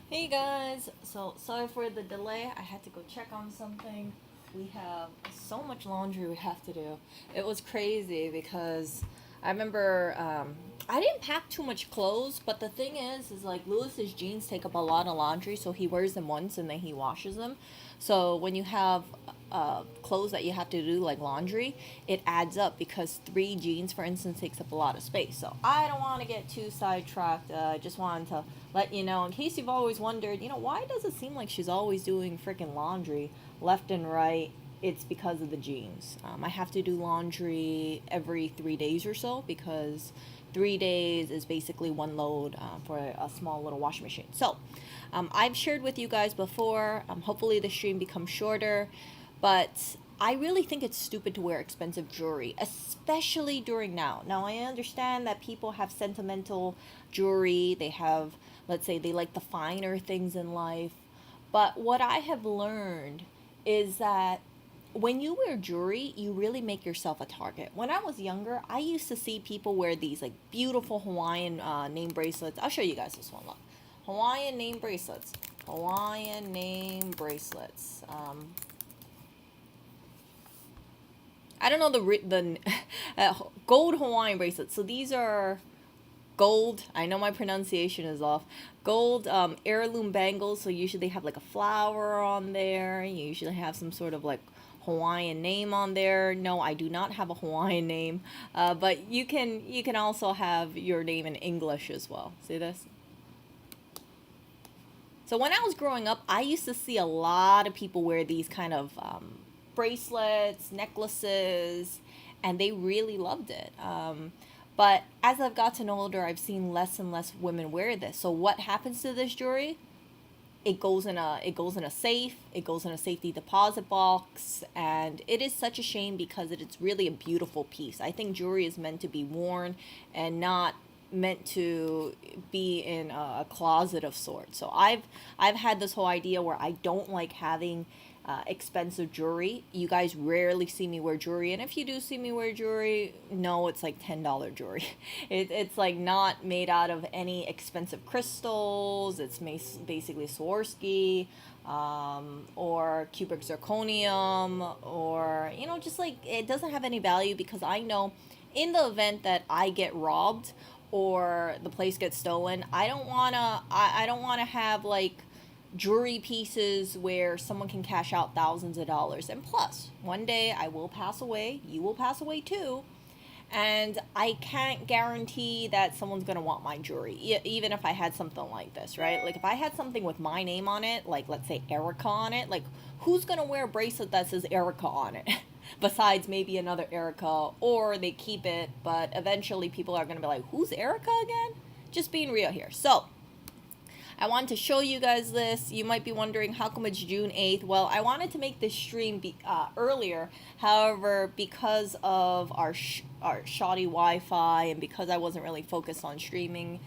Hey guys, so sorry for the delay. I had to go check on something. We have so much laundry we have to do. It was crazy because I remember I didn't pack too much clothes, but the thing is like Lewis's jeans take up a lot of laundry, so he wears them once and then he washes them. So when you have clothes that you have to do like laundry, it adds up because three jeans, for instance, takes up a lot of space. So I don't want to get too sidetracked. I just wanted to let you know, in case you've always wondered, why does it seem like she's always doing freaking laundry left and right? It's because of the jeans. I have to do laundry every 3 days or so because 3 days is basically one load for a small little washing machine. So I've shared with you guys before. Hopefully the stream becomes shorter, but I really think it's stupid to wear expensive jewelry, especially during now. Now I understand that people have sentimental jewelry. They have, let's say, they like the finer things in life. But what I have learned is that when you wear jewelry, you really make yourself a target. When I was younger, I used to see people wear these like beautiful Hawaiian name bracelets. I'll show you guys this one. Look, Hawaiian name bracelets. Hawaiian name bracelets. I don't know the gold Hawaiian bracelets. So these are gold. I know my pronunciation is off. Gold heirloom bangles. So usually they have like a flower on there. You usually have some sort of like Hawaiian name on there. No, I do not have a Hawaiian name, but you can also have your name in English as well. See this? So when I was growing up, I used to see a lot of people wear these kind of bracelets, necklaces, and they really loved it. But as I've gotten older, I've seen less and less women wear this. So what happens to this jewelry? It goes in a safe. It goes in a safety deposit box, and it is such a shame because it's really a beautiful piece. I think jewelry is meant to be worn and not meant to be in a closet of sorts. So I've had this whole idea where I don't like having expensive jewelry. You guys rarely see me wear jewelry, and if you do see me wear jewelry, no, it's like $10 jewelry. It's like not made out of any expensive crystals. It's basically Swarovski, or cubic zirconium, or just like it doesn't have any value because I know in the event that I get robbed or the place gets stolen, I don't wanna have like jewelry pieces where someone can cash out thousands of dollars. And plus, one day I will pass away, you will pass away too, and I can't guarantee that someone's gonna want my jewelry, even if I had something like this, right? Like if I had something with my name on it, like let's say Erica on it, like who's gonna wear a bracelet that says Erica on it? Besides maybe another Erica, or they keep it, but eventually people are gonna be like, who's Erica again? Just being real here. So I wanted to show you guys this. You might be wondering how come it's June 8th. Well, I wanted to make this stream earlier. However, because of our shoddy Wi-Fi and because I wasn't really focused on streaming,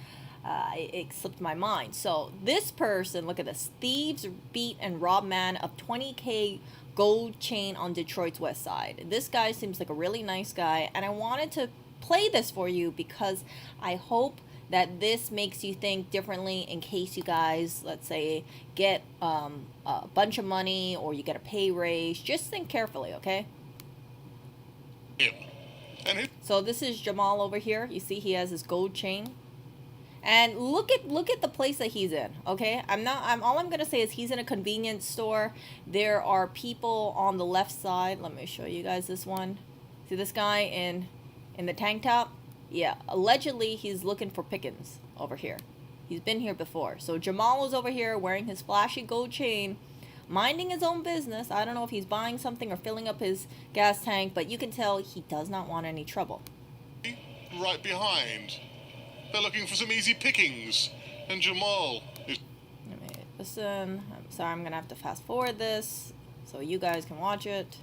it slipped my mind. So this person, look at this. Thieves beat and rob man of 20K gold chain on Detroit's west side. This guy seems like a really nice guy, and I wanted to play this for you because I hope that this makes you think differently in case you guys, let's say, get a bunch of money or you get a pay raise. Just think carefully, okay? Yeah. So this is Jamal over here. You see he has his gold chain. And look at the place that he's in, okay? I'm all I'm gonna say is he's in a convenience store. There are people on the left side. Let me show you guys this one. See this guy in the tank top? Yeah, allegedly he's looking for pickings over here. He's been here before. So Jamal was over here wearing his flashy gold chain, minding his own business. I don't know if he's buying something or filling up his gas tank, but you can tell he does not want any trouble. Right behind. They're looking for some easy pickings. And Jamal is... Let me listen. I'm sorry, I'm going to have to fast forward this so you guys can watch it.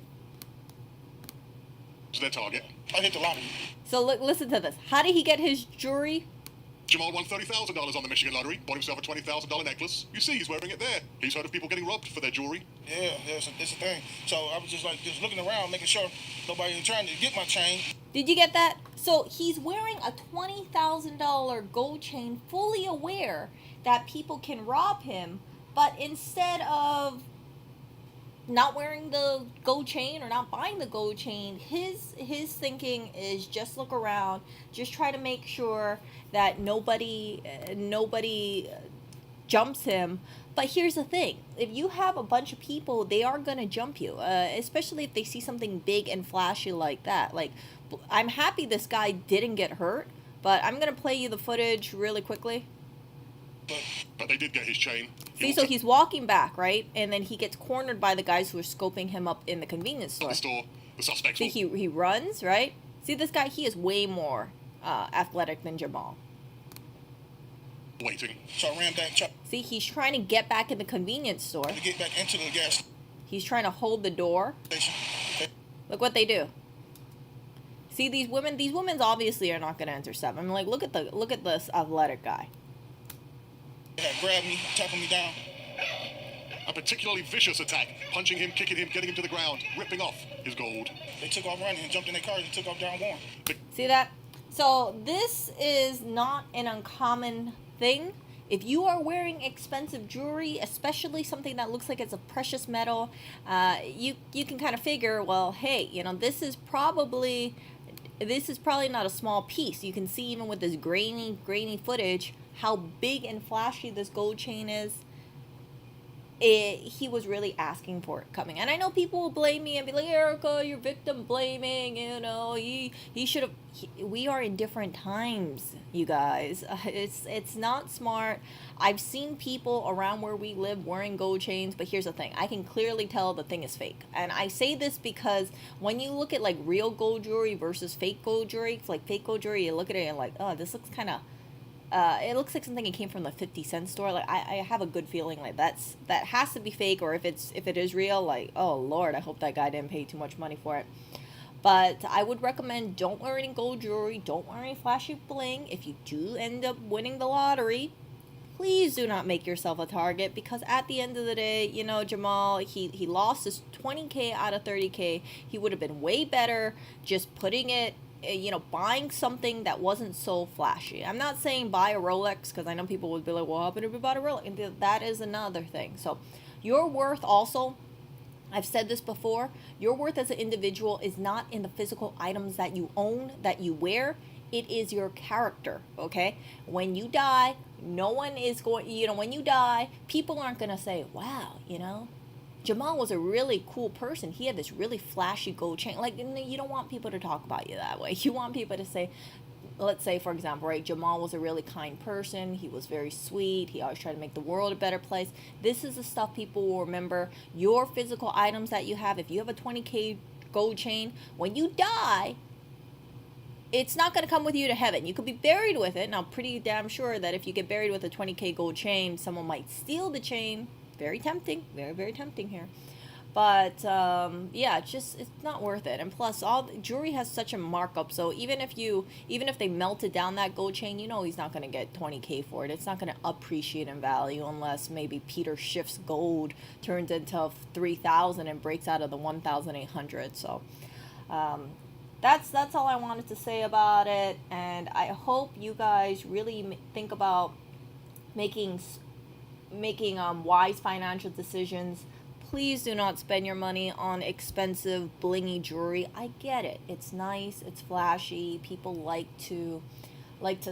Their target. I hit the lottery. So listen to this. How did he get his jewelry? Jamal won $30,000 on the Michigan lottery. Bought himself a $20,000 necklace. You see, he's wearing it there. He's heard of people getting robbed for their jewelry. Yeah, it's a thing. So I was just looking around, making sure nobody was trying to get my chain. Did you get that? So he's wearing a $20,000 gold chain, fully aware that people can rob him, but instead of not wearing the gold chain or not buying the gold chain, his thinking is just look around, just try to make sure that nobody jumps him. But here's the thing: if you have a bunch of people, they are gonna jump you, especially if they see something big and flashy like that. Like, I'm happy this guy didn't get hurt, but I'm gonna play you the footage really quickly. But they did get his chain. See, so he's walking back, right? And then he gets cornered by the guys who are scoping him up in the convenience store. The suspect. See, he runs, right? See, this guy, he is way more athletic than Jamal. Waiting. So I ran back. See, he's trying to get back in the convenience store. To get back into the gas He's trying to hold the door. station. Look what they do. See, these women obviously are not going to intercept. I mean, like, look at this athletic guy. They had grabbed me, tackled me down. A particularly vicious attack, punching him, kicking him, getting him to the ground, ripping off his gold. They took off running and jumped in their cars and took off down Warren. See that? So this is not an uncommon thing. If you are wearing expensive jewelry, especially something that looks like it's a precious metal, you can kind of figure, well, hey, you know, this is probably not a small piece. You can see even with this grainy footage how big and flashy this gold chain is. He was really asking for it coming. And I know people will blame me and be like, Erica, you're victim blaming, you know, he should have. We are in different times, you guys. It's not smart. I've seen people around where we live wearing gold chains, but here's the thing: I can clearly tell the thing is fake. And I say this because when you look at like real gold jewelry versus fake gold jewelry, it's like fake gold jewelry, you look at it and like, oh, this looks kind of. It looks like something that came from the 50-cent store. Like I have a good feeling like that has to be fake, or if it is real, like, oh Lord, I hope that guy didn't pay too much money for it. But I would recommend don't wear any gold jewelry, don't wear any flashy bling. If you do end up winning the lottery, please do not make yourself a target, because at the end of the day, you know, Jamal, he lost his 20K out of 30K. He would have been way better just putting it, you know, buying something that wasn't so flashy. I'm not saying buy a Rolex, because I know people would be like, what happened if we bought a Rolex? And that is another thing. So your worth also, I've said this before, your worth as an individual is not in the physical items that you own, that you wear. It is your character, okay? When you die, no one is going, you know, when you die, people aren't going to say, wow, you know, Jamal was a really cool person. He had this really flashy gold chain. Like, you don't want people to talk about you that way. You want people to say, let's say, for example, right, Jamal was a really kind person. He was very sweet. He always tried to make the world a better place. This is the stuff people will remember. Your physical items that you have, if you have a 20K gold chain, when you die, it's not going to come with you to heaven. You could be buried with it. Now, pretty damn sure that if you get buried with a 20K gold chain, someone might steal the chain. Very tempting. Very, very tempting here. But, yeah, it's not worth it. And plus, all jewelry has such a markup. So even if they melted down that gold chain, you know he's not going to get 20K for it. It's not going to appreciate in value unless maybe Peter Schiff's gold turns into 3,000 and breaks out of the 1,800. So, that's all I wanted to say about it. And I hope you guys really think about making wise financial decisions. Please do not spend your money on expensive blingy jewelry. I get it. It's nice, it's flashy. People like to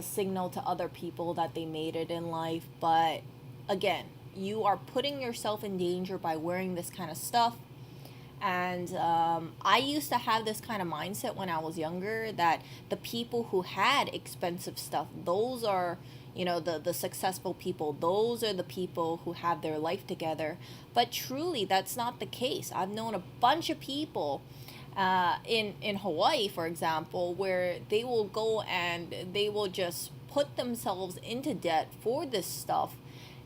signal to other people that they made it in life, but again, you are putting yourself in danger by wearing this kind of stuff. And I used to have this kind of mindset when I was younger, that the people who had expensive stuff, those are, you know, the successful people. Those are the people who have their life together. But truly, that's not the case. I've known a bunch of people in Hawaii, for example, where they will go and they will just put themselves into debt for this stuff.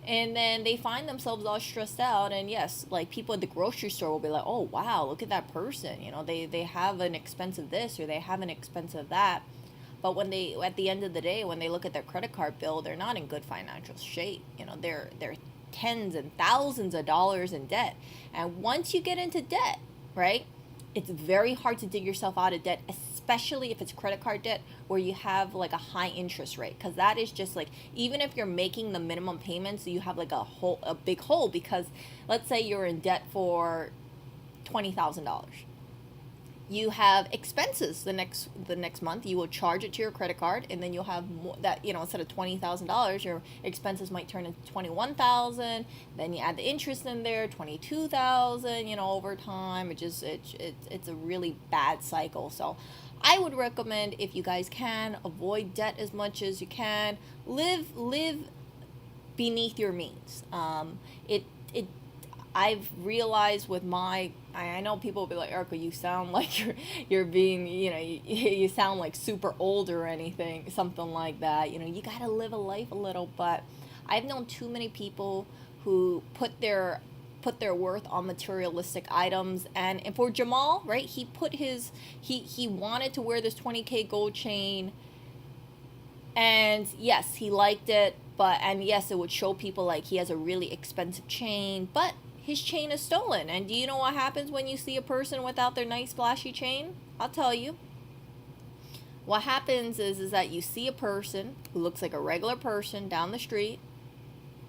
And then they find themselves all stressed out. And yes, like people at the grocery store will be like, oh, wow, look at that person. You know, they have an expensive this or they have an expensive that. But when they, at the end of the day, when they look at their credit card bill, they're not in good financial shape. You know, they're tens and thousands of dollars in debt. And once you get into debt, right, it's very hard to dig yourself out of debt, especially if it's credit card debt where you have like a high interest rate, because that is just like, even if you're making the minimum payments, you have like a big hole, because let's say you're in debt for $20,000. You have expenses the next month. You will charge it to your credit card, and then you'll have more, that, instead of $20,000, your expenses might turn into 21,000. Then you add the interest in there, 22,000. Over time, it's a really bad cycle. So I would recommend, if you guys can, avoid debt as much as you can. Live beneath your means. It I've realized with I know people will be like, Erica, you sound like you're being, you sound like super old or anything, something like that. You got to live a life a little. But I've known too many people who put their worth on materialistic items. And for Jamal, right, he wanted to wear this 20K gold chain, and yes, he liked it, and yes, it would show people like he has a really expensive chain, but his chain is stolen. And do you know what happens when you see a person without their nice flashy chain? I'll tell you. What happens is that you see a person who looks like a regular person down the street,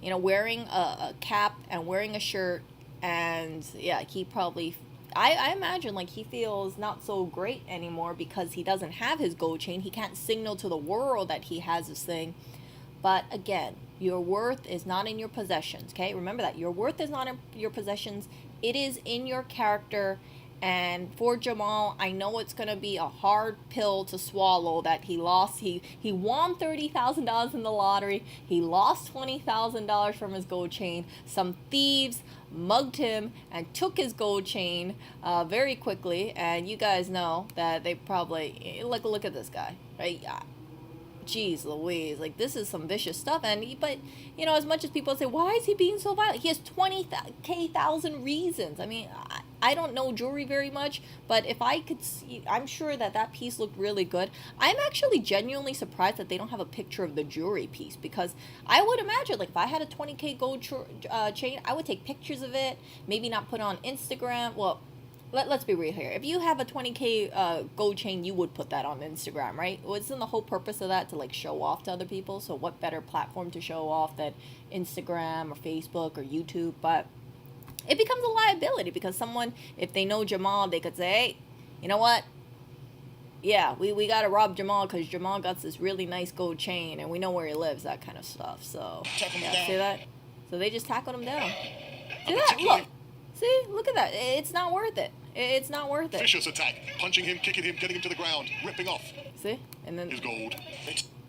wearing a cap and wearing a shirt, and yeah, he probably, I imagine, like, he feels not so great anymore because he doesn't have his gold chain. He can't signal to the world that he has this thing. But again, your worth is not in your possessions, okay? Remember that. Your worth is not in your possessions. It is in your character. And for Jamal, I know it's going to be a hard pill to swallow that he lost. He won $30,000 in the lottery. He lost $20,000 from his gold chain. Some thieves mugged him and took his gold chain very quickly. And you guys know that they probably, look at this guy, right? Jeez Louise, like, this is some vicious stuff. But as much as people say, why is he being so violent? He has 20,000 reasons. I mean, I don't know jewelry very much, but if I could see, I'm sure that piece looked really good. I'm actually genuinely surprised that they don't have a picture of the jewelry piece, because I would imagine, like, if I had a 20K gold chain, I would take pictures of it, maybe not put it on Instagram. Well, let's be real here. If you have a 20K gold chain, you would put that on Instagram, right? Wasn't the whole purpose of that to, like, show off to other people? So what better platform to show off than Instagram or Facebook or YouTube? But it becomes a liability, because someone, if they know Jamal, they could say, hey, you know what? Yeah, we got to rob Jamal because Jamal got this really nice gold chain and we know where he lives, that kind of stuff. So, yeah, see that? So they just tackled him down. See that? Look. See? Look at that. It's not worth it. It's not worth it. Vicious attack. Punching him, kicking him, getting him to the ground, ripping off See? And then his gold.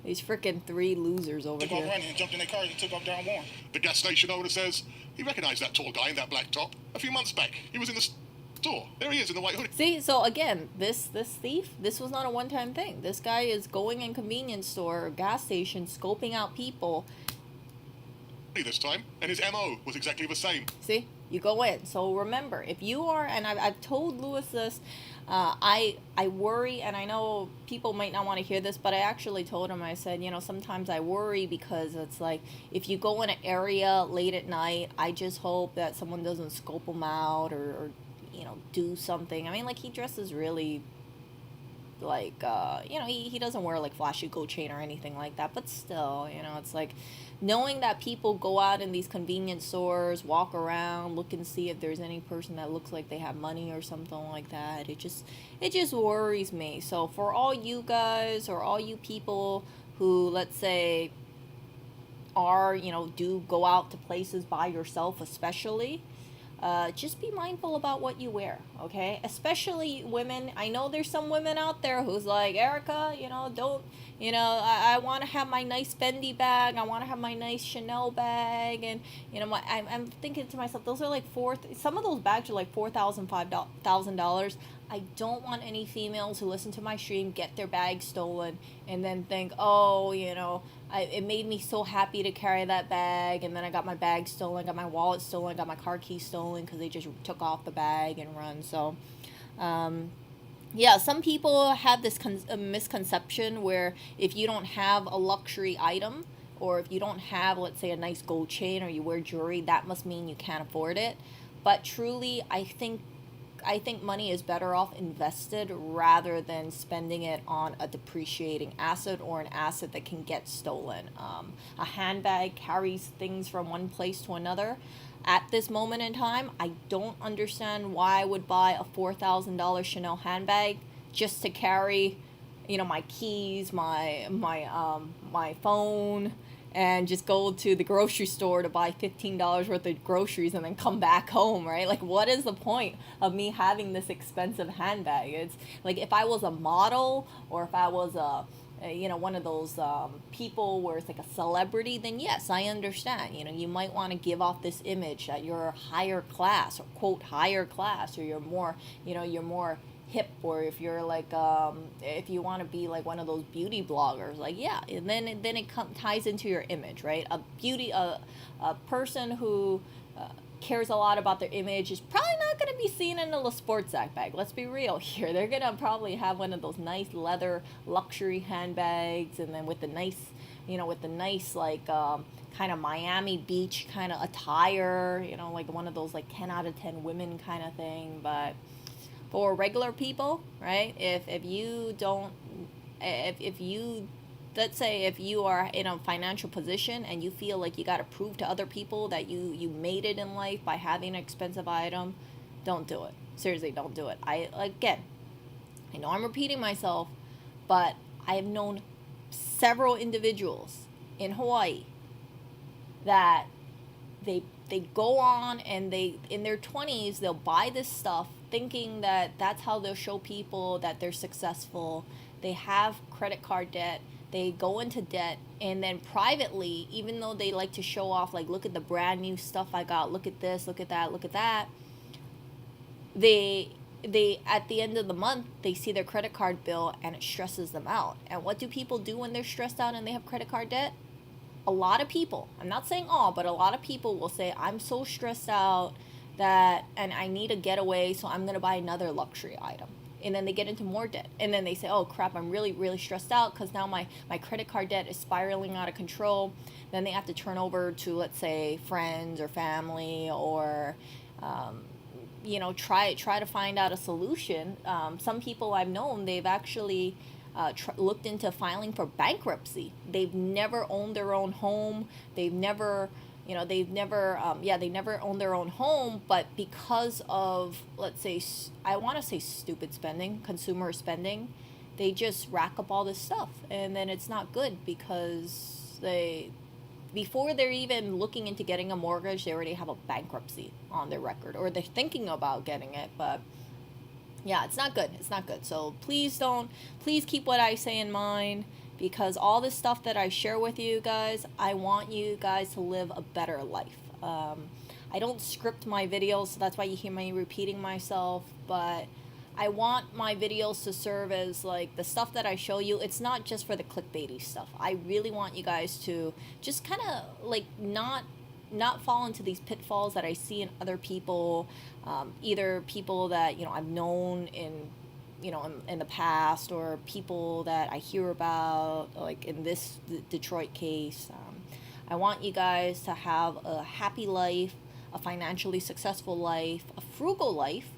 these freaking 3 losers over Took off here. running and jumped in their car and took off down Warren. The gas station owner says he recognized that tall guy in that black top a few months back. He was in the store. There he is in the white hoodie. See, so again, this thief, this was not a one-time thing. This guy is going in convenience store or gas station, scoping out people. This time, and his MO was exactly the same. See? You go in. So remember, if you are, and I've told Lewis this, I worry, and I know people might not want to hear this, but I actually told him, I said, sometimes I worry because it's like, if you go in an area late at night, I just hope that someone doesn't scope him out or do something. I mean, like, he dresses really, like, he doesn't wear, like, flashy gold chain or anything like that, but still, it's like, knowing that people go out in these convenience stores, walk around, look and see if there's any person that looks like they have money or something like that, it just worries me. So for all you guys, or all you people who, let's say, are, do go out to places by yourself, especially, just be mindful about what you wear, okay? Especially women. I know there's some women out there who's like, Erica, don't, I want to have my nice Fendi bag. I want to have my nice Chanel bag. And, I'm thinking to myself, those are like some of those bags are like $4,000, $5,000. I don't want any females who listen to my stream get their bags stolen and then think, oh, it made me so happy to carry that bag, and then I got my bag stolen, got my wallet stolen, got my car keys stolen because they just took off the bag and run. So, yeah, some people have this misconception where if you don't have a luxury item, or if you don't have, let's say, a nice gold chain, or you wear jewelry, that must mean you can't afford it. But truly, I think I think money is better off invested rather than spending it on a depreciating asset or an asset that can get stolen. A handbag carries things from one place to another. At this moment in time, I don't understand why I would buy a $4,000 Chanel handbag just to carry, my keys, my phone, and just go to the grocery store to buy $15 worth of groceries and then come back home, right? Like, what is the point of me having this expensive handbag? It's like, if I was a model, or if I was one of those people where it's like a celebrity, then yes, I understand. You might want to give off this image that you're higher class, or quote higher class, or you're more hip, or if you're like if you want to be like one of those beauty bloggers, like, yeah, and then it ties into your image, right? A person who cares a lot about their image is probably not going to be seen in a sports Zach bag. Let's be real here. They're going to probably have one of those nice leather luxury handbags, and then with the nice like kind of Miami Beach kind of attire, like one of those like 10 out of 10 women kind of thing. But for regular people, right? If you don't, if you, let's say if you are in a financial position and you feel like you got to prove to other people that you made it in life by having an expensive item, don't do it. Seriously, don't do it. I know I'm repeating myself, but I have known several individuals in Hawaii that they go on, and they, in their 20s, they'll buy this stuff thinking that that's how they'll show people that they're successful. They have credit card debt, they go into debt, and then privately, even though they like to show off, like, look at the brand new stuff I got, look at this, look at that, they at the end of the month, they see their credit card bill and it stresses them out. And what do people do when they're stressed out and they have credit card debt? A lot of people, I'm not saying all, but a lot of people will say, I'm so stressed out and I need a getaway, so I'm going to buy another luxury item. And then they get into more debt. And then they say, oh crap, I'm really, really stressed out because now my credit card debt is spiraling out of control. Then they have to turn over to, let's say, friends or family, or try to find out a solution. Some people I've known, they've actually looked into filing for bankruptcy. They've never owned their own home. They've never owned their own home, but because of, let's say, I want to say stupid spending, consumer spending, they just rack up all this stuff, and then it's not good because before they're even looking into getting a mortgage, they already have a bankruptcy on their record, or they're thinking about getting it. But yeah, it's not good. So please keep what I say in mind, because all this stuff that I share with you guys, I want you guys to live a better life. I don't script my videos, so that's why you hear me repeating myself, but I want my videos to serve as like the stuff that I show you. It's not just for the clickbaity stuff. I really want you guys to just kind of like not fall into these pitfalls that I see in other people, either people that I've known in the past, or people that I hear about, like in this Detroit case. I want you guys to have a happy life, a financially successful life, a frugal life,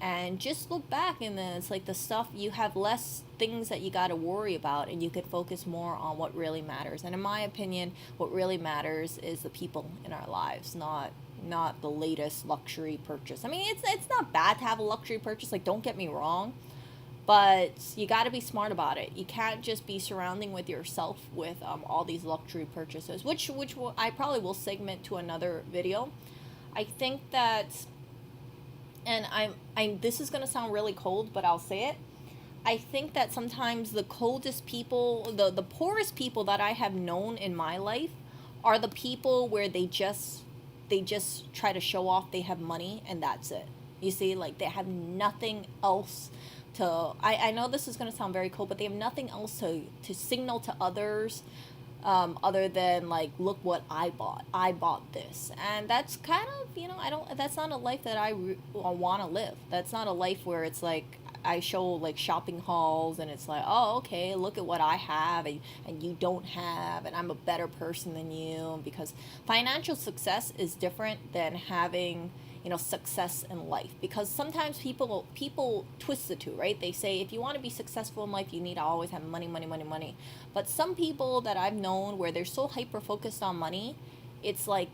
and just look back, and then it's like the stuff, you have less things that you got to worry about, and you could focus more on what really matters. And in my opinion, what really matters is the people in our lives, not the latest luxury purchase. I mean, it's not bad to have a luxury purchase, like, don't get me wrong, but you got to be smart about it. You can't just be surrounding with yourself with all these luxury purchases, which I probably will segment to another video. I think that, and this is going to sound really cold, but I'll say it. I think that sometimes the coldest people, the poorest people that I have known in my life, are the people where they just try to show off they have money, and that's it. You see, like, they have nothing else to, I know this is going to sound very cold, but they have nothing else to signal to others, other than, like, look what I bought this. And that's kind of, that's not a life that I want to live. That's not a life where it's like I show, like, shopping hauls, and it's like, oh, okay, look at what I have and you don't have, and I'm a better person than you. Because financial success is different than having, success in life, because sometimes people twist the two, right? They say if you want to be successful in life, you need to always have money, money, money, money. But some people that I've known where they're so hyper focused on money, it's like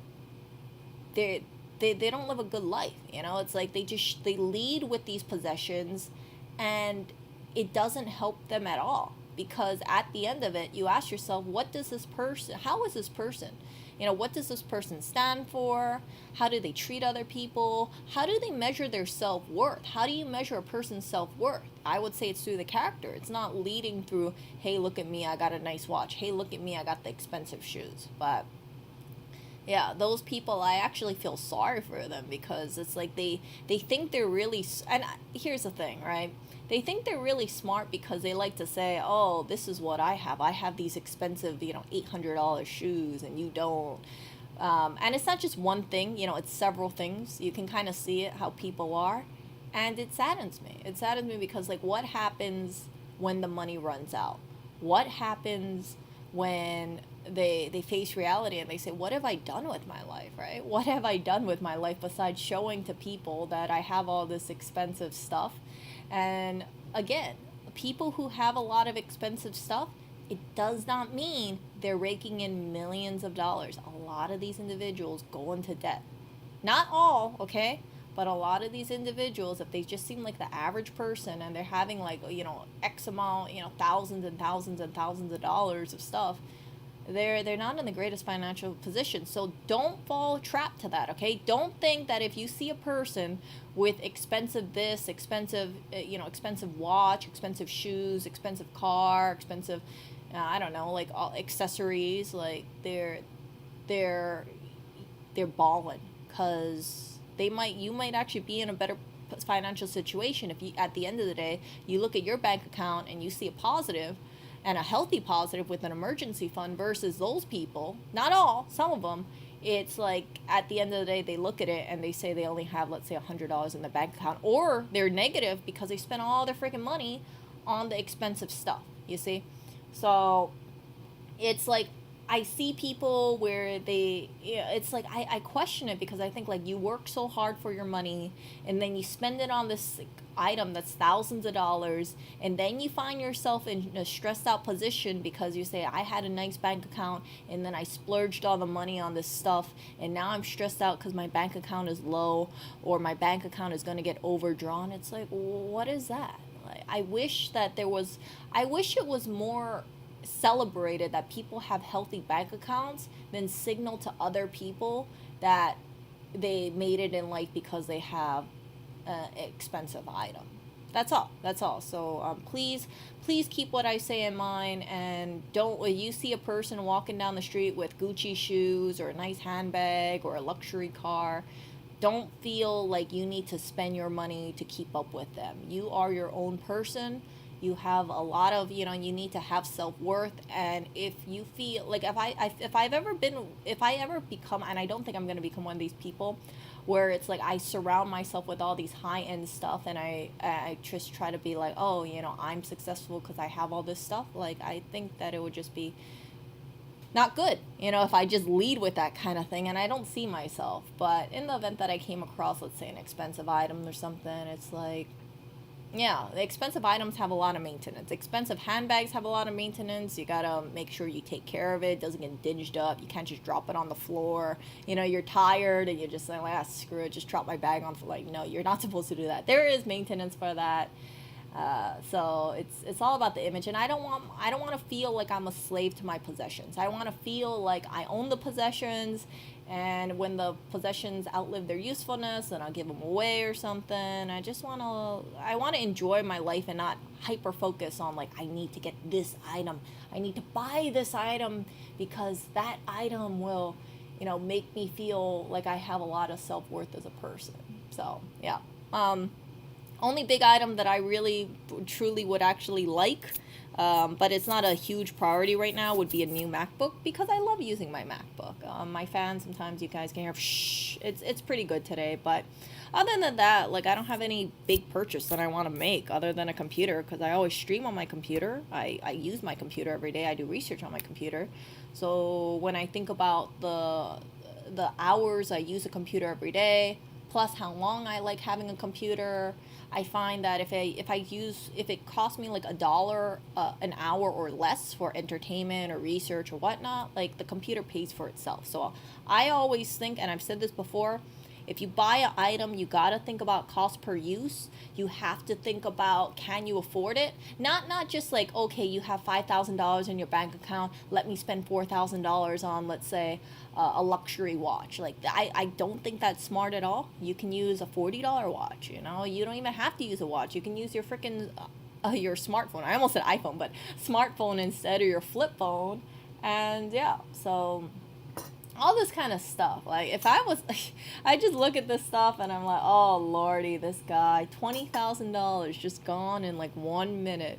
they don't live a good life. It's like they lead with these possessions, and it doesn't help them at all, because at the end of it, you ask yourself, how is this person? What does this person stand for? How do they treat other people? How do they measure their self-worth? How do you measure a person's self-worth? I would say it's through the character. It's not leading through, hey, look at me, I got a nice watch. Hey, look at me, I got the expensive shoes. But yeah, those people, I actually feel sorry for them, because it's like they think they're really, and here's the thing, right? They think they're really smart because they like to say, oh, this is what I have. I have these expensive, $800 shoes, and you don't. And it's not just one thing, it's several things. You can kind of see it, how people are. And it saddens me. It saddens me because, like, what happens when the money runs out? What happens when they face reality and they say, what have I done with my life, right? What have I done with my life besides showing to people that I have all this expensive stuff? And again, people who have a lot of expensive stuff, it does not mean they're raking in millions of dollars. A lot of these individuals go into debt. Not all, okay? But a lot of these individuals, if they just seem like the average person and they're having like, X amount, thousands and thousands and thousands of dollars of stuff, they're not in the greatest financial position. So don't fall trapped to that, okay? Don't think that if you see a person with expensive this, expensive watch, expensive shoes, expensive car, expensive, I don't know, like all accessories, like they're balling, because you might actually be in a better financial situation if you, at the end of the day, you look at your bank account and you see a positive, and a healthy positive with an emergency fund, versus those people, not all, some of them, it's like at the end of the day, they look at it and they say they only have, let's say, $100 in the bank account, or they're negative because they spent all their freaking money on the expensive stuff, you see? So it's like, I see people where it's like, I question it, because I think, like, you work so hard for your money and then you spend it on this item that's thousands of dollars, and then you find yourself in a stressed out position because you say, I had a nice bank account and then I splurged all the money on this stuff, and now I'm stressed out because my bank account is low, or my bank account is going to get overdrawn. It's like, what is that? Like, I wish it was more celebrated that people have healthy bank accounts than signal to other people that they made it in life because they have an expensive item. That's all. So please keep what I say in mind, and don't, when you see a person walking down the street with Gucci shoes or a nice handbag or a luxury car, don't feel like you need to spend your money to keep up with them. You are your own person. You have a lot of, you need to have self-worth. And if you feel like, if I ever become, and I don't think I'm going to become one of these people where it's like I surround myself with all these high-end stuff, and I just try to be like, oh, I'm successful because I have all this stuff. Like, I think that it would just be not good, if I just lead with that kind of thing, and I don't see myself. But in the event that I came across, let's say, an expensive item or something, it's like, yeah, the expensive items have a lot of maintenance. Expensive handbags have a lot of maintenance. You gotta make sure you take care of it. It doesn't get dinged up. You can't just drop it on the floor. You're tired and you're just like, screw it, just drop my bag on the floor. Like, no, you're not supposed to do that. There is maintenance for that. So it's all about the image, and I don't want to feel like I'm a slave to my possessions. I want to feel like I own the possessions, and when the possessions outlive their usefulness, then I'll give them away or something. I want to enjoy my life and not hyper focus on, like, I need to get this item. I need to buy this item because that item will, make me feel like I have a lot of self-worth as a person. So, yeah. Only big item that I really truly would actually like, but it's not a huge priority right now, would be a new MacBook, because I love using my MacBook. My fan, sometimes you guys can hear, it's pretty good today. But other than that, like, I don't have any big purchase that I want to make other than a computer, because I always stream on my computer. I use my computer every day. I do research on my computer. So when I think about the hours I use a computer every day, plus how long I like having a computer. I find that if it costs me like $1 an hour or less for entertainment or research or whatnot, like the computer pays for itself. So I always think, and I've said this before, if you buy an item, you gotta think about cost per use. You have to think about, can you afford it? Not just like, okay, you have $5,000 in your bank account. Let me spend $4,000 on, let's say, a luxury watch. Like I don't think that's smart at all. You can use a $40 watch. You know, you don't even have to use a watch. You can use your freaking your smartphone. I almost said iPhone, but smartphone instead of your flip phone. And yeah, so all this kind of stuff. Like if I was, I just look at this stuff and I'm like, oh lordy, this guy, $20,000 just gone in like 1 minute.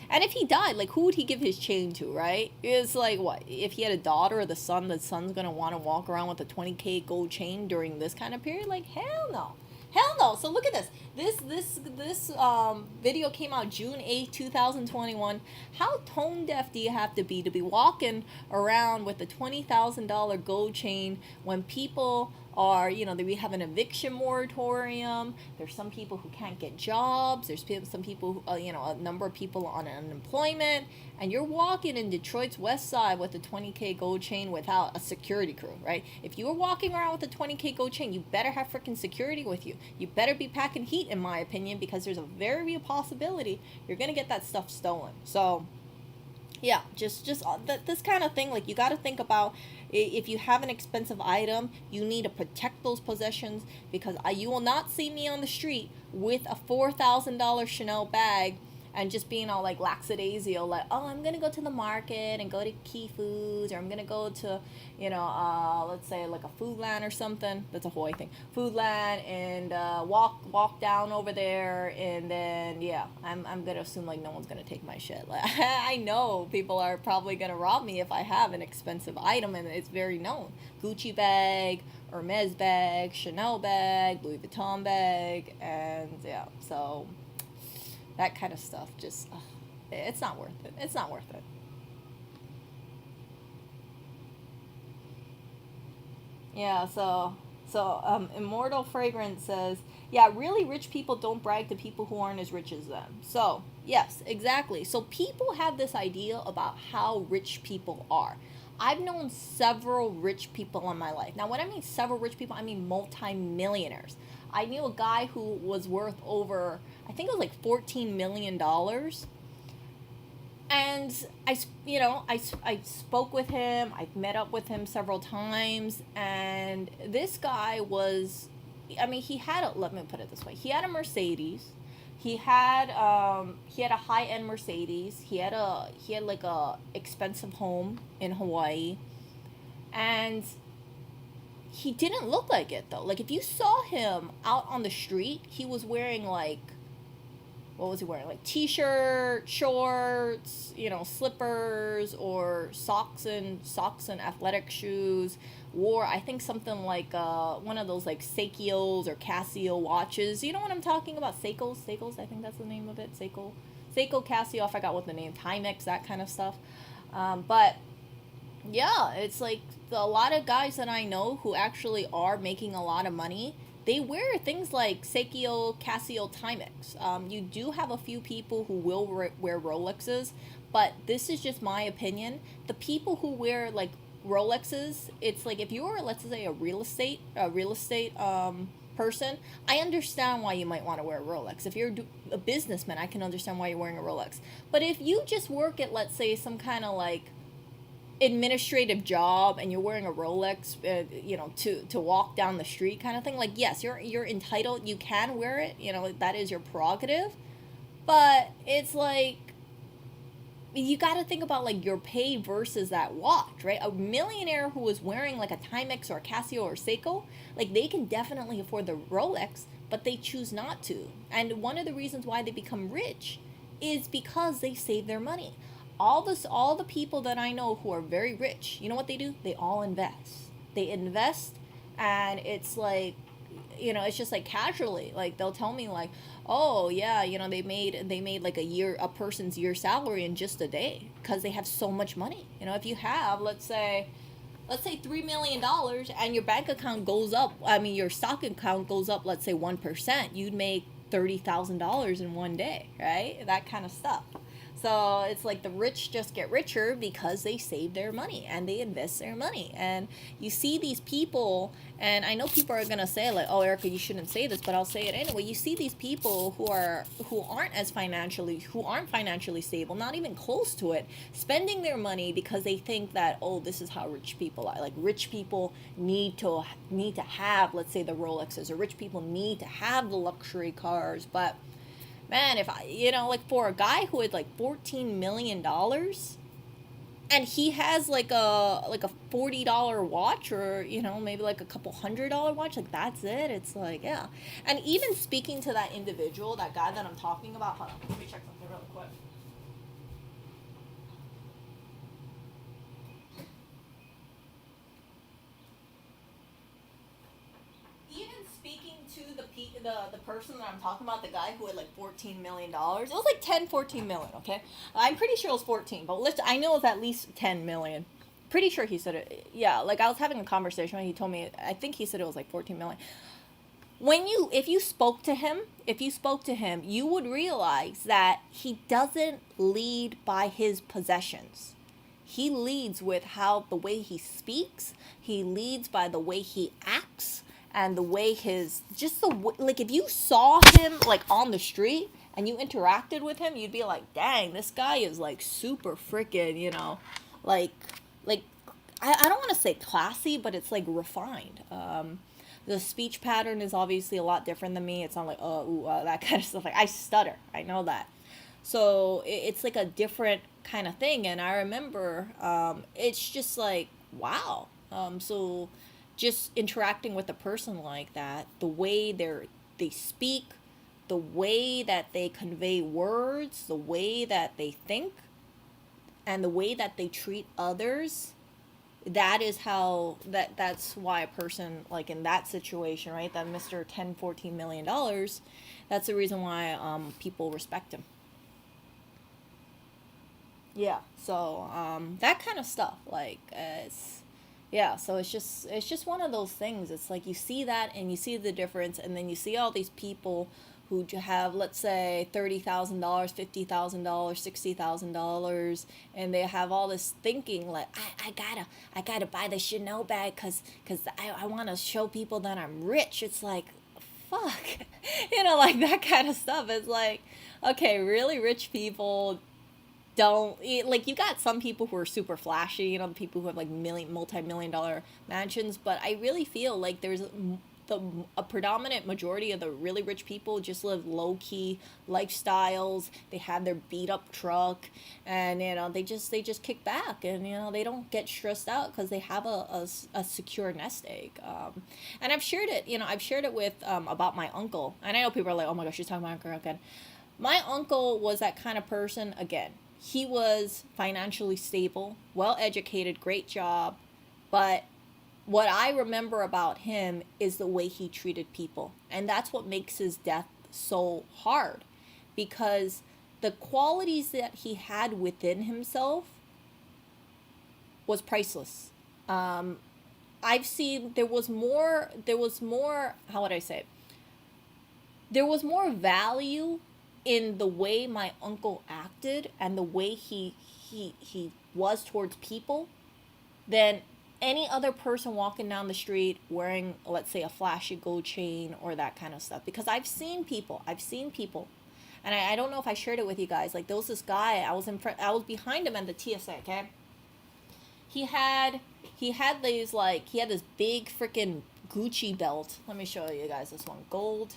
And if he died, like who would he give his chain to, right? It's like, what, if he had a daughter or the son's gonna want to walk around with a 20K gold chain during this kind of period? Like hell no. Hell no. So look at this. This video came out June 8, 2021. How tone deaf do you have to be walking around with a $20,000 gold chain when people are, we have an eviction moratorium. There's some people who can't get jobs. There's some people, who, a number of people on unemployment. And you're walking in Detroit's West Side with a 20K gold chain without a security crew, right? If you're walking around with a 20K gold chain, you better have freaking security with you. You better be packing heat, in my opinion, because there's a very real possibility you're going to get that stuff stolen. So, yeah, just this kind of thing, like you got to think about, if you have an expensive item, you need to protect those possessions, because you will not see me on the street with a $4,000 Chanel bag and just being all like lackadaisical, like, oh, I'm gonna go to the market and go to Key Foods, or I'm gonna go to, let's say like a Foodland or something. That's a Hawaii thing. Foodland, and walk down over there, and then yeah, I'm gonna assume like no one's gonna take my shit. Like I know people are probably gonna rob me if I have an expensive item, and it's very known. Gucci bag, Hermes bag, Chanel bag, Louis Vuitton bag, and yeah, so that kind of stuff, just, it's not worth it. It's not worth it. Yeah, so Immortal Fragrance says, yeah, really rich people don't brag to people who aren't as rich as them. So, yes, exactly. So people have this idea about how rich people are. I've known several rich people in my life. Now, when I mean several rich people, I mean multi-millionaires. I knew a guy who was worth over, I think it was like $14 million. And I spoke with him. I've met up with him several times. And this guy was, he had let me put it this way. He had a Mercedes. He had a high-end Mercedes. He had like a expensive home in Hawaii. And he didn't look like it though. Like if you saw him out on the street, he was wearing like, what was he wearing? Like t-shirt, shorts, slippers, or socks and athletic shoes. Wore, I think, something like one of those like Seiko's or Casio watches. You know what I'm talking about? Seiko's, I think that's the name of it. Seiko, Casio, I forgot what the name. Timex, that kind of stuff. But yeah, it's like a lot of guys that I know who actually are making a lot of money, they wear things like Seiko, Casio, Timex. You do have a few people who will wear Rolexes, but this is just my opinion. The people who wear like Rolexes, it's like if you're, let's say, a real estate person, I understand why you might want to wear a Rolex. If you're a businessman, I can understand why you're wearing a Rolex. But if you just work at, let's say, some kind of like administrative job and you're wearing a Rolex, to walk down the street kind of thing, like, yes, you're entitled, you can wear it, that is your prerogative, but it's like, you got to think about like your pay versus that watch, right? A millionaire who is wearing like a Timex or a Casio or Seiko, like they can definitely afford the Rolex, but they choose not to. And one of the reasons why they become rich is because they save their money. All the people that I know who are very rich, you know what they do? They all invest. They invest, and it's like, it's just like casually, like they'll tell me like, oh yeah, they made like a person's year salary in just a day because they have so much money. If you have, let's say, let's say $3 million, and your bank account goes up, I mean your stock account goes up, let's say 1%, you'd make $30,000 in one day, right? That kind of stuff. So it's like the rich just get richer because they save their money and they invest their money. And you see these people, and I know people are gonna say like, "Oh, Erica, you shouldn't say this," but I'll say it anyway. You see these people who aren't financially stable, not even close to it, spending their money because they think that, oh, this is how rich people are. Like rich people need to have, let's say, the Rolexes, or rich people need to have the luxury cars, but man, if I, like for a guy who had like $14 million, and he has like a $40 watch, or maybe like a couple $100 watch, like that's it. It's like, yeah. And even speaking to that individual, that guy that I'm talking about, hold on, let me check something really quick. Even speaking to the person that I'm talking about, the guy who had like $14 million, it was like 10, 14 million. Okay, I'm pretty sure it was 14, but I know it was at least 10 million. Pretty sure he said it. Yeah, like I was having a conversation and he told me. I think he said it was like 14 million. If you spoke to him, you would realize that he doesn't lead by his possessions. He leads with how the way he speaks. He leads by the way he acts, and the way like if you saw him like on the street and you interacted with him, you'd be like, dang, this guy is like super freaking, like like I don't want to say classy, but it's like refined. The speech pattern is obviously a lot different than me. It's not like that kind of stuff. Like I stutter, I know that. So it's like a different kind of thing. And I remember, it's just like, wow. So just interacting with a person like that, the way they speak, the way that they convey words, the way that they think, and the way that they treat others, that is how that's why a person like in that situation, right, that Mr. 10, $14 million, that's the reason why people respect him. Yeah, so that kind of stuff, like it's yeah, so it's just one of those things. It's like you see that and you see the difference, and then you see all these people who have, let's say, $30,000, $50,000, $60,000, and they have all this thinking like, I gotta buy the Chanel bag because I want to show people that I'm rich. It's like, fuck, like that kind of stuff. It's like, okay, really rich people don't like, you got some people who are super flashy, the people who have like multi-million dollar mansions, but I really feel like there's a predominant majority of the really rich people just live low-key lifestyles. They have their beat up truck, and they just kick back, and they don't get stressed out because they have a secure nest egg. And I've shared it with about my uncle, and I know people are like, oh my gosh, she's talking about my uncle again. My uncle was that kind of person again. He was financially stable, well educated, great job, but what I remember about him is the way he treated people. And that's what makes his death so hard, because the qualities that he had within himself was priceless. I've seen there was more, how would I say it? There was more value in the way my uncle acted and the way he was towards people than any other person walking down the street wearing, let's say, a flashy gold chain or that kind of stuff. Because I've seen people, and I don't know if I shared it with you guys. Like, there was this guy, I was behind him at the TSA. Okay, he had this big freaking Gucci belt. Let me show you guys this one, gold.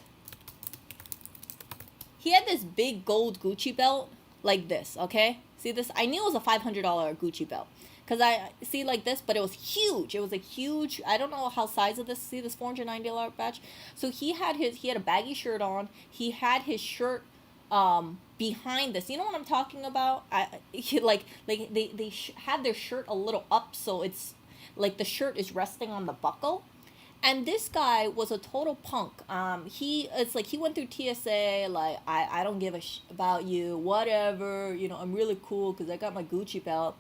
He had this big gold Gucci belt like this. Okay, see this? I knew it was a $500 Gucci belt. Because I see like this, but it was huge. It was a huge, I don't know how size of this. See this $490 badge? So he had a baggy shirt on. He had his shirt behind this. You know what I'm talking about? They had their shirt a little up, so it's like the shirt is resting on the buckle. And this guy was a total punk. It's like he went through TSA, like, I don't give a about you, whatever, I'm really cool because I got my Gucci belt.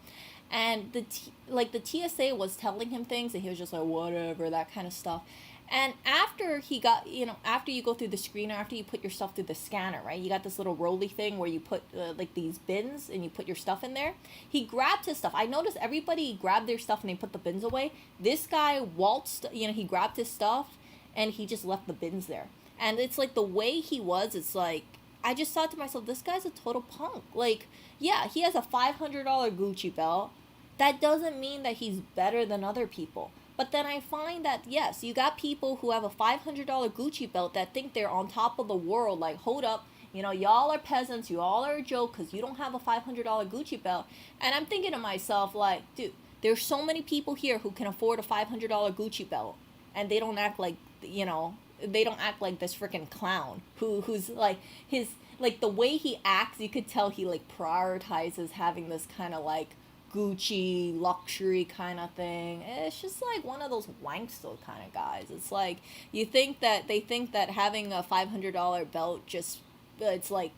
And the TSA was telling him things, and he was just like, whatever, that kind of stuff. And after he got, after you go through the screener, after you put your stuff through the scanner, right? You got this little rolly thing where you put like these bins and you put your stuff in there. He grabbed his stuff. I noticed everybody grabbed their stuff and they put the bins away. This guy waltzed, he grabbed his stuff and he just left the bins there. And it's like the way he was, it's like, I just thought to myself, this guy's a total punk. Like, yeah, he has a $500 Gucci belt. That doesn't mean that he's better than other people. But then I find that, yes, you got people who have a $500 Gucci belt that think they're on top of the world. Like, hold up, y'all are peasants. You all are a joke because you don't have a $500 Gucci belt. And I'm thinking to myself, like, dude, there's so many people here who can afford a $500 Gucci belt. And they don't act like, they don't act like this freaking clown who's like the way he acts, you could tell he like prioritizes having this kind of like Gucci luxury kind of thing. It's just like one of those wankster kind of guys. It's like they think that having a $500 belt just, it's like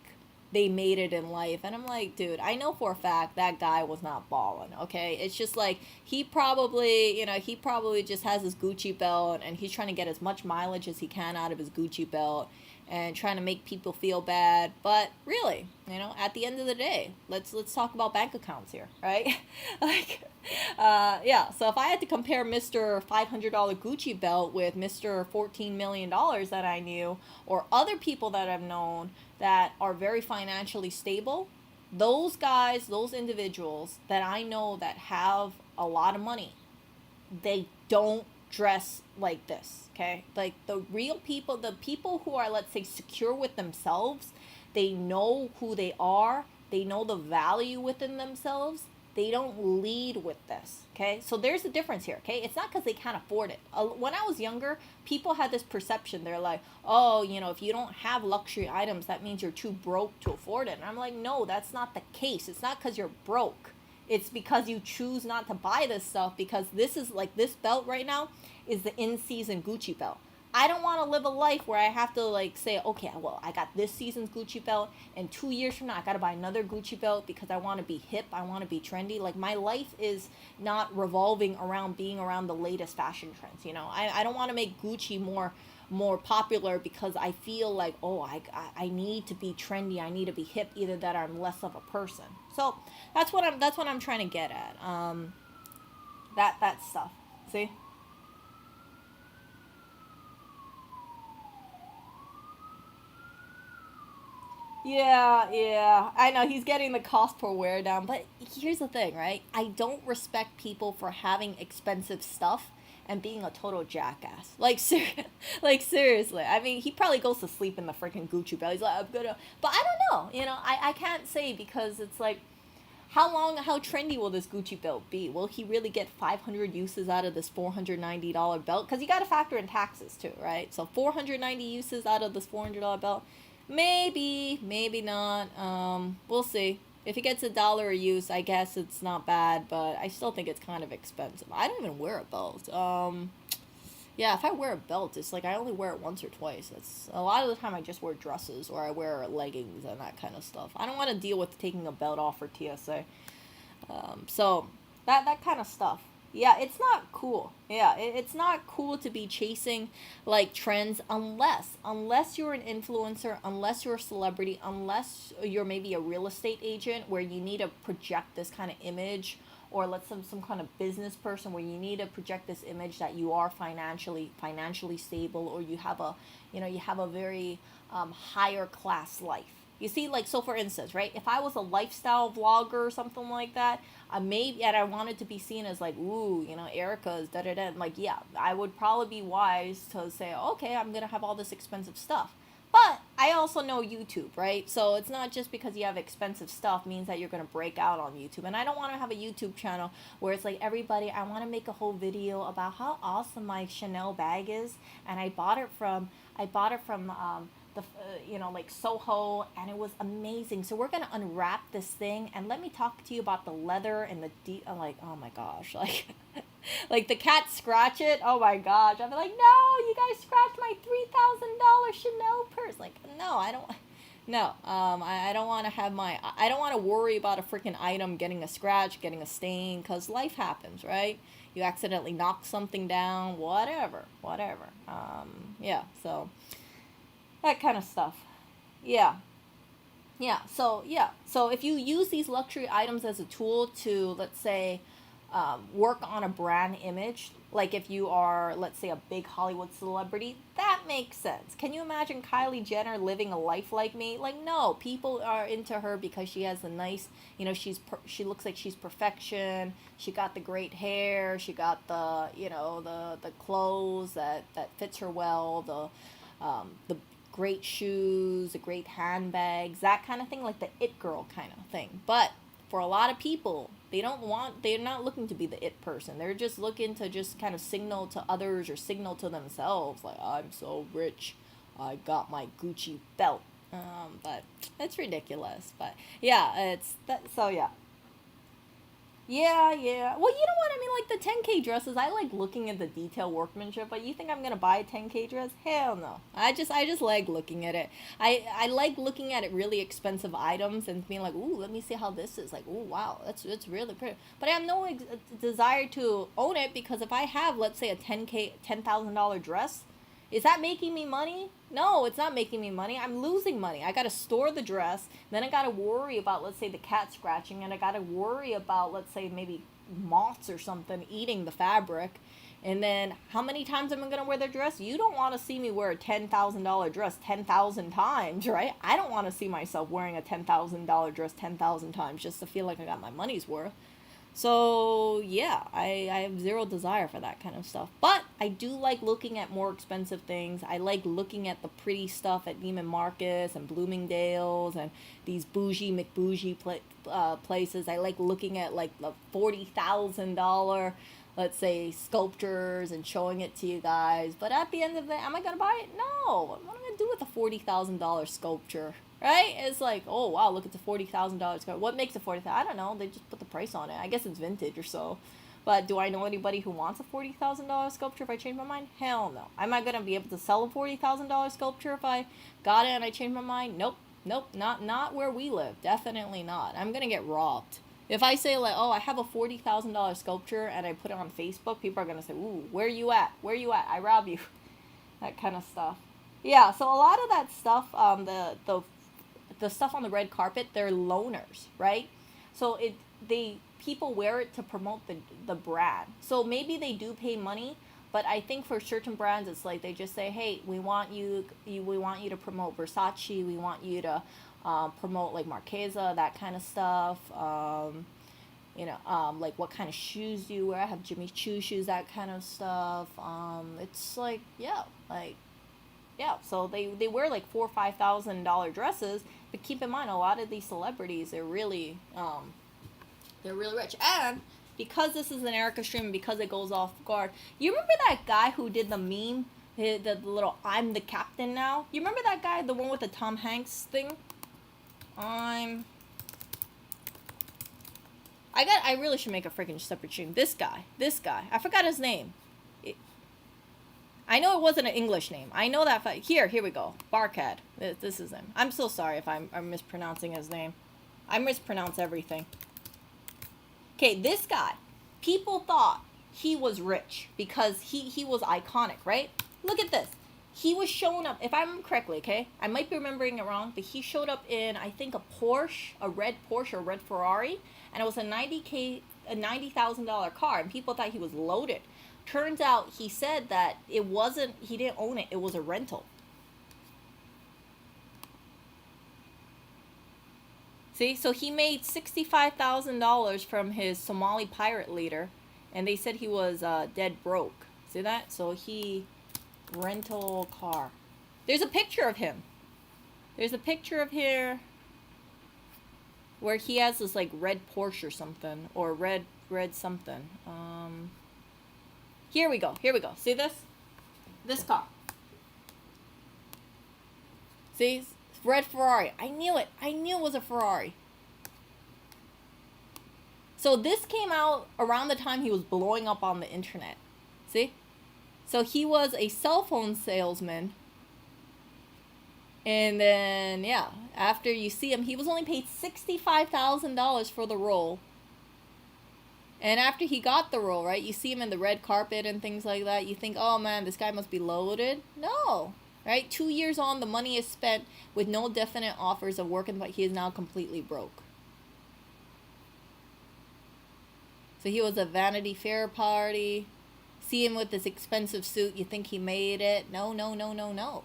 they made it in life. And I'm like, dude, I know for a fact that guy was not balling, okay? It's just like he probably just has his Gucci belt and he's trying to get as much mileage as he can out of his Gucci belt and trying to make people feel bad. But really, at the end of the day, let's talk about bank accounts here, right? Like, yeah. So if I had to compare Mr. $500 Gucci belt with Mr. $14 million that I knew, or other people that I've known that are very financially stable, those guys, those individuals that I know that have a lot of money, they don't dress like this, okay? Like the real people, the people who are, let's say, secure with themselves, they know who they are, they know the value within themselves, they don't lead with this, okay? So there's a difference here, okay? It's not because they can't afford it. When I was younger, people had this perception. They're like, oh, if you don't have luxury items, that means you're too broke to afford it. And I'm like, no, that's not the case. It's not because you're broke. It's because you choose not to buy this stuff, because this is like, this belt right now is the in-season Gucci belt. I don't want to live a life where I have to like say, okay, well, I got this season's Gucci belt, and 2 years from now I got to buy another Gucci belt because I want to be hip, I want to be trendy. Like, my life is not revolving around being around the latest fashion trends. I don't want to make Gucci more popular because I feel like, oh, I need to be trendy, I need to be hip, either that or I'm less of a person. So that's what I'm trying to get at. That stuff. See? Yeah, I know he's getting the cost per wear down, but here's the thing, right? I don't respect people for having expensive stuff and being a total jackass. Like, like seriously. I mean, he probably goes to sleep in the freaking Gucci belt. He's like, I'm gonna, but I don't know. I can't say, because it's like, how trendy will this Gucci belt be? Will he really get 500 uses out of this $490 belt? Because you got to factor in taxes too, right? So 490 uses out of this $400 belt. Maybe, maybe not. We'll see. If he gets $1 a use, I guess it's not bad, but I still think it's kind of expensive. I don't even wear a belt. Yeah, if I wear a belt, it's like I only wear it once or twice. It's a lot of the time I just wear dresses, or I wear leggings and that kind of stuff. I don't want to deal with taking a belt off for TSA. So that kind of stuff. Yeah, it's not cool. Yeah, it's not cool to be chasing like trends unless you're an influencer, unless you're a celebrity, unless you're maybe a real estate agent where you need to project this kind of image, or let's say some kind of business person where you need to project this image that you are financially stable, or you have a very higher class life. You see, like, so for instance, right, if I was a lifestyle vlogger or something like that, maybe, and I wanted to be seen as like, ooh, Erica's da-da-da, like, yeah, I would probably be wise to say, okay, I'm going to have all this expensive stuff. But I also know YouTube, right? So it's not just because you have expensive stuff means that you're going to break out on YouTube. And I don't want to have a YouTube channel where it's like, everybody, I want to make a whole video about how awesome my Chanel bag is. And I bought it from like Soho, and it was amazing. So we're gonna unwrap this thing, and let me talk to you about the leather and the I'm like, oh my gosh, like like the cat scratch it, oh my gosh, I'd be like, no, you guys scratched my $3,000 Chanel purse. Like, no, I don't. No, I don't want to have I don't want to worry about a freaking item getting a scratch, getting a stain, because life happens, right? You accidentally knock something down, whatever. Yeah, so that kind of stuff. Yeah. So if you use these luxury items as a tool to, let's say, work on a brand image, like if you are, let's say, a big Hollywood celebrity, that makes sense. Can you imagine Kylie Jenner living a life like me? Like, no, people are into her because she has the nice, she looks like she's perfection. She got the great hair. She got the, the clothes that fits her well. The great shoes, the great handbags, that kind of thing, like the it girl kind of thing. But for a lot of people, they're not looking to be the it person. They're just looking to just kind of signal to others or signal to themselves, like, I'm so rich, I got my Gucci belt. But it's ridiculous. But yeah, it's that. So yeah. Yeah. Well, you know what I mean? Like the 10K dresses, I like looking at the detail workmanship, but you think I'm going to buy a 10K dress? Hell no. I just like looking at it. I like looking at it really expensive items and being like, "Ooh, let me see how this is." Like, "Ooh, wow, it's really pretty." But I have no desire to own it, because if I have, let's say, a $10,000 dress, is that making me money? No, it's not making me money. I'm losing money. I got to store the dress. Then I got to worry about, let's say, the cat scratching. And I got to worry about, let's say, maybe moths or something eating the fabric. And then how many times am I going to wear the dress? You don't want to see me wear a $10,000 dress 10,000 times, right? I don't want to see myself wearing a $10,000 dress 10,000 times just to feel like I got my money's worth. So yeah, I have zero desire for that kind of stuff. But I do like looking at more expensive things. I like looking at the pretty stuff at Neiman Marcus and Bloomingdale's and these bougie McBougie places. I like looking at like the $40,000, let's say, sculptures and showing it to you guys. But at the end of the day, am I gonna buy it? No. What am I gonna do with a $40,000 sculpture? Right? It's like, oh wow, look, it's a $40,000 car. What makes it 40,000? I don't know. They just put the price on it. I guess it's vintage or so. But do I know anybody who wants a $40,000 sculpture if I change my mind? Hell no. Am I gonna be able to sell a $40,000 sculpture if I got it and I change my mind? Nope. Not where we live. Definitely not. I'm gonna get robbed. If I say like, oh, I have a $40,000 sculpture and I put it on Facebook, people are gonna say, ooh, where you at? Where you at? I rob you. That kind of stuff. Yeah. So a lot of that stuff, the stuff on the red carpet, they're loners, right? So people wear it to promote the brand. So maybe they do pay money, but I think for certain brands, it's like they just say, hey, we want you to promote Versace, we want you to promote like Marchesa, that kind of stuff. Like what kind of shoes do you wear? I have Jimmy Choo shoes, that kind of stuff. It's like, yeah, so they wear like $4,000 or $5,000 dresses, but keep in mind, a lot of these celebrities, they're really rich. And because this is an Erica stream, and because it goes off guard, you remember that guy who did the meme, the little "I'm the captain now"? You remember that guy, the one with the Tom Hanks thing? I really should make a freaking separate stream. This guy, I forgot his name. I know it wasn't an English name. I know that. Here we go. Barcad. This is him. I'm so sorry if I'm mispronouncing his name. I mispronounce everything. Okay, this guy. People thought he was rich because he was iconic, right? Look at this. He was showing up, if I remember correctly, okay? I might be remembering it wrong, but he showed up in, I think, a red Porsche or red Ferrari, and it was a $90,000 car, and people thought he was loaded. Turns out he said that he didn't own it, it was a rental. See, so he made $65,000 from his Somali pirate leader, and they said he was dead broke. See that? So rental car. There's a picture of him. There's a picture of here where he has this like red Porsche or something, or red something. Here we go. See this? This car. See? Red Ferrari. I knew it. I knew it was a Ferrari. So this came out around the time he was blowing up on the internet. See? So he was a cell phone salesman And then, yeah, after you see him, he was only paid $65,000 for the role. And after he got the role, right, you see him in the red carpet and things like that. You think, oh man, this guy must be loaded. No, right? 2 years on, the money is spent with no definite offers of working, but he is now completely broke. So he was a Vanity Fair party. See him with this expensive suit. You think he made it. No, no, no, no, no.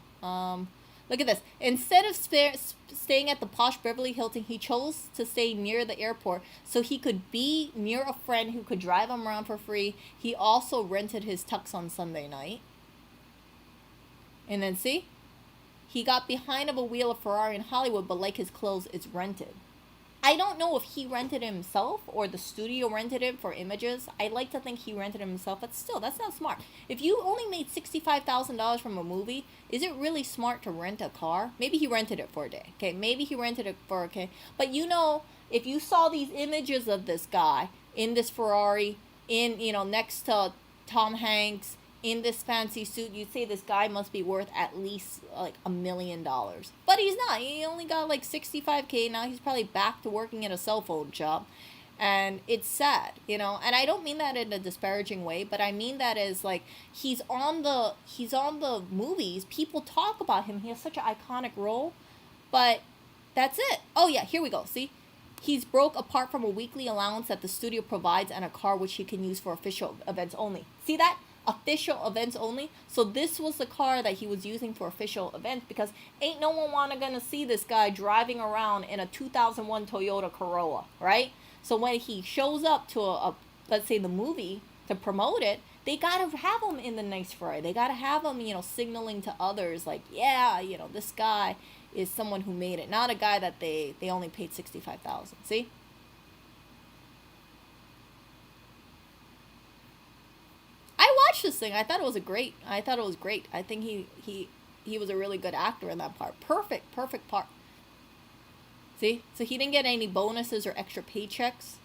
Look at this. Instead of staying at the posh Beverly Hilton, he chose to stay near the airport so he could be near a friend who could drive him around for free. He also rented his tux on Sunday night. And then see? He got behind of a wheel of Ferrari in Hollywood, but like his clothes, it's rented. I don't know if he rented it himself or the studio rented it for images. I like to think he rented it himself, but still, that's not smart. If you only made $65,000 from a movie, is it really smart to rent a car? Maybe he rented it for a day. Okay, maybe he rented it for but you know, if you saw these images of this guy in this Ferrari, next to Tom Hanks, in this fancy suit, you'd say this guy must be worth at least like $1 million. But he's not. He only got like $65K. Now he's probably back to working at a cell phone shop. And it's sad, and I don't mean that in a disparaging way, but I mean that as like he's on the movies. People talk about him. He has such an iconic role, but that's it. Oh yeah, here we go. See? He's broke apart from a weekly allowance that the studio provides and a car which he can use for official events only. See that? Official events only. So this was the car that he was using for official events, because ain't no one gonna see this guy driving around in a 2001 Toyota Corolla, right? So when he shows up to a let's say the movie to promote it, they gotta have him in the nice Ferrari. They gotta have him, signaling to others like, yeah, this guy is someone who made it, not a guy that they only paid $65,000. See? I watched this thing. I thought it was great. I think he was a really good actor in that part. Perfect part. See? So he didn't get any bonuses or extra paychecks.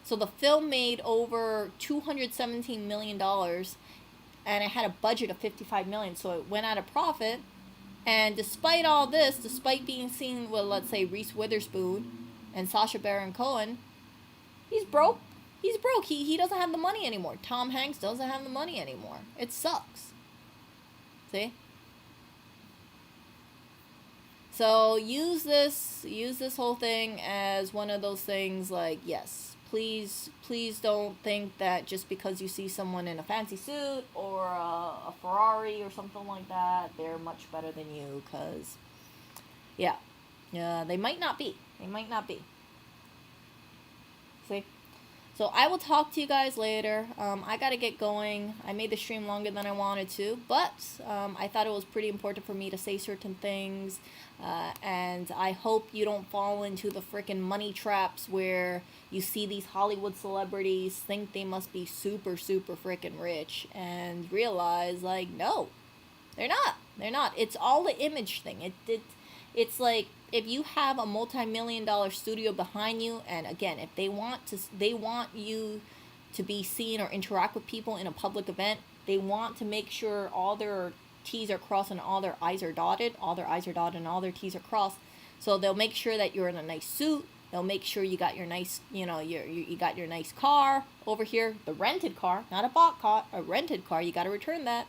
So the film made over $217 million, and it had a budget of $55 million. So it went at a profit. And despite all this, despite being seen with, let's say, Reese Witherspoon and Sacha Baron Cohen, he's broke. He's broke. He doesn't have the money anymore. Tom Hanks doesn't have the money anymore. It sucks. See? So use this whole thing as one of those things like, yes, please don't think that just because you see someone in a fancy suit or a Ferrari or something like that, they're much better than you, because, yeah, they might not be. See? So I will talk to you guys later. I got to get going. I made the stream longer than I wanted to, but I thought it was pretty important for me to say certain things. And I hope you don't fall into the freaking money traps where you see these Hollywood celebrities think they must be super, super freaking rich and realize, like, no, they're not. It's all the image thing. It's like, if you have a multi-million-dollar studio behind you, and again, if they want you to be seen or interact with people in a public event, they want to make sure all their T's are crossed and all their I's are dotted, and all their T's are crossed. So they'll make sure that you're in a nice suit. They'll make sure you got your nice, you got your nice car over here, the rented car, not a bought car, a rented car. You got to return that,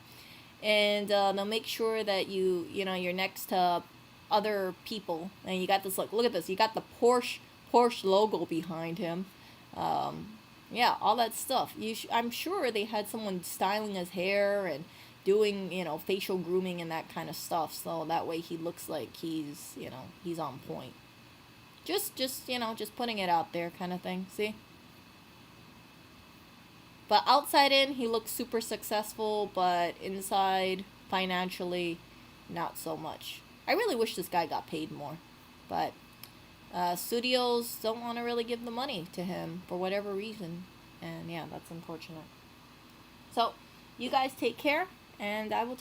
and they'll make sure that you're next to other people, and you got this, look at this, you got the Porsche logo behind him. Yeah, all that stuff. I'm sure they had someone styling his hair and doing facial grooming and that kind of stuff, so that way he looks like he's on point. Just putting it out there, kind of thing. See? But outside in, he looks super successful, but inside, financially, not so much. I really wish this guy got paid more, but studios don't want to really give the money to him for whatever reason, and yeah, that's unfortunate. So, you guys take care, and I will